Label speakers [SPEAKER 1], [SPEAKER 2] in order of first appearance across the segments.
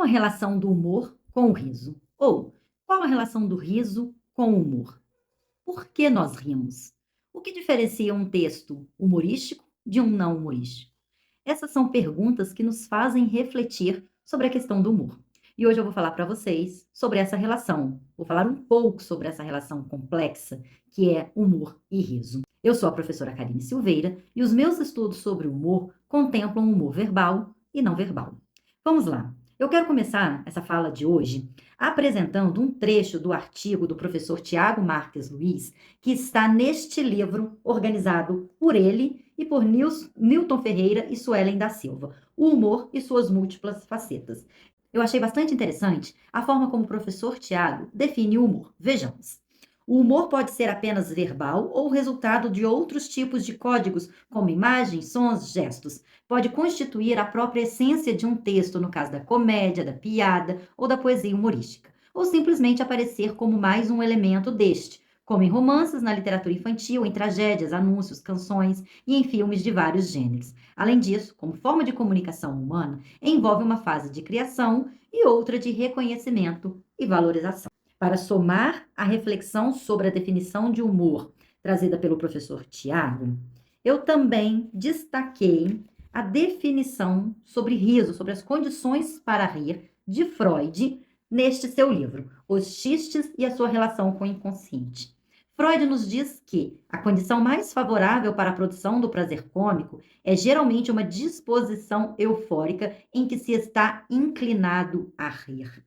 [SPEAKER 1] a relação do humor com o riso? Ou qual a relação do riso com o humor? Por que nós rimos? O que diferencia um texto humorístico de um não humorístico? Essas são perguntas que nos fazem refletir sobre a questão do humor. E hoje eu vou falar para vocês sobre essa relação. Vou falar um pouco sobre essa relação complexa que é humor e riso. Eu sou a professora Karine Silveira e os meus estudos sobre humor contemplam humor verbal e não verbal. Vamos lá. Eu quero começar essa fala de hoje apresentando um trecho do artigo do professor Tiago Marques Luiz, que está neste livro organizado por ele e por Newton Ferreira e Suelen da Silva, O Humor e Suas Múltiplas Facetas. Eu achei bastante interessante a forma como o professor Tiago define o humor. Vejamos. O humor pode ser apenas verbal ou resultado de outros tipos de códigos, como imagens, sons, gestos. Pode constituir a própria essência de um texto, no caso da comédia, da piada ou da poesia humorística, ou simplesmente aparecer como mais um elemento deste, como em romances, na literatura infantil, em tragédias, anúncios, canções e em filmes de vários gêneros. Além disso, como forma de comunicação humana, envolve uma fase de criação e outra de reconhecimento e valorização. Para somar a reflexão sobre a definição de humor trazida pelo professor Tiago, eu também destaquei a definição sobre riso, sobre as condições para rir, de Freud, neste seu livro, Os Xistes e a sua relação com o inconsciente. Freud nos diz que a condição mais favorável para a produção do prazer cômico é geralmente uma disposição eufórica em que se está inclinado a rir.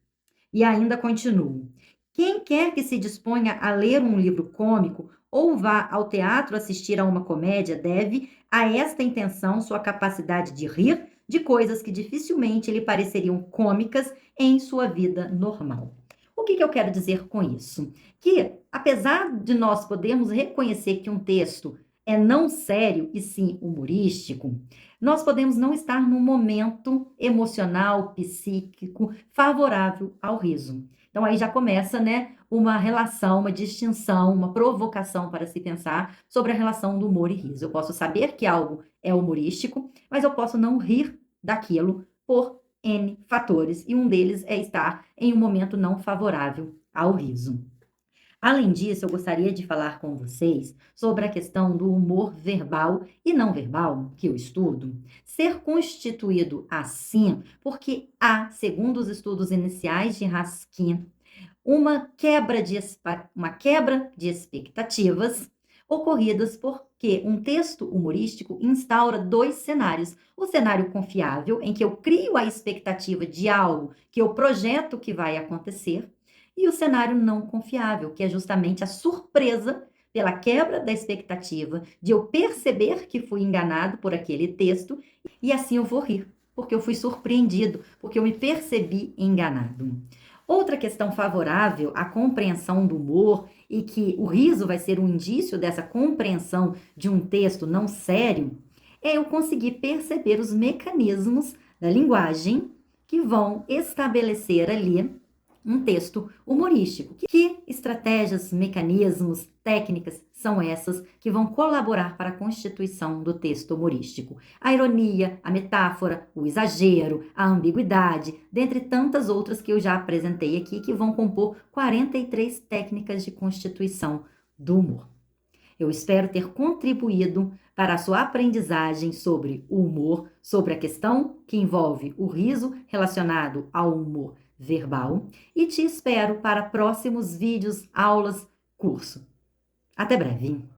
[SPEAKER 1] E ainda continuo. Quem quer que se disponha a ler um livro cômico ou vá ao teatro assistir a uma comédia deve, a esta intenção, sua capacidade de rir de coisas que dificilmente lhe pareceriam cômicas em sua vida normal. O que eu quero dizer com isso? Que, apesar de nós podermos reconhecer que um texto é não sério e sim humorístico, nós podemos não estar num momento emocional, psíquico, favorável ao riso. Então, aí já começa, né, uma relação, uma distinção, uma provocação para se pensar sobre a relação do humor e riso. Eu posso saber que algo é humorístico, mas eu posso não rir daquilo por N fatores, e um deles é estar em um momento não favorável ao riso. Além disso, eu gostaria de falar com vocês sobre a questão do humor verbal e não verbal, que eu estudo, ser constituído assim porque há, segundo os estudos iniciais de Raskin, uma quebra de expectativas ocorridas porque um texto humorístico instaura dois cenários. O cenário confiável, em que eu crio a expectativa de algo que eu projeto que vai acontecer, e o cenário não confiável, que é justamente a surpresa pela quebra da expectativa de eu perceber que fui enganado por aquele texto e assim eu vou rir, porque eu fui surpreendido, porque eu me percebi enganado. Outra questão favorável à compreensão do humor e que o riso vai ser um indício dessa compreensão de um texto não sério é eu conseguir perceber os mecanismos da linguagem que vão estabelecer ali um texto humorístico. Que estratégias, mecanismos, técnicas são essas que vão colaborar para a constituição do texto humorístico? A ironia, a metáfora, o exagero, a ambiguidade, dentre tantas outras que eu já apresentei aqui, que vão compor 43 técnicas de constituição do humor. Eu espero ter contribuído para a sua aprendizagem sobre o humor, sobre a questão que envolve o riso relacionado ao humor verbal, e te espero para próximos vídeos, aulas, curso. Até breve!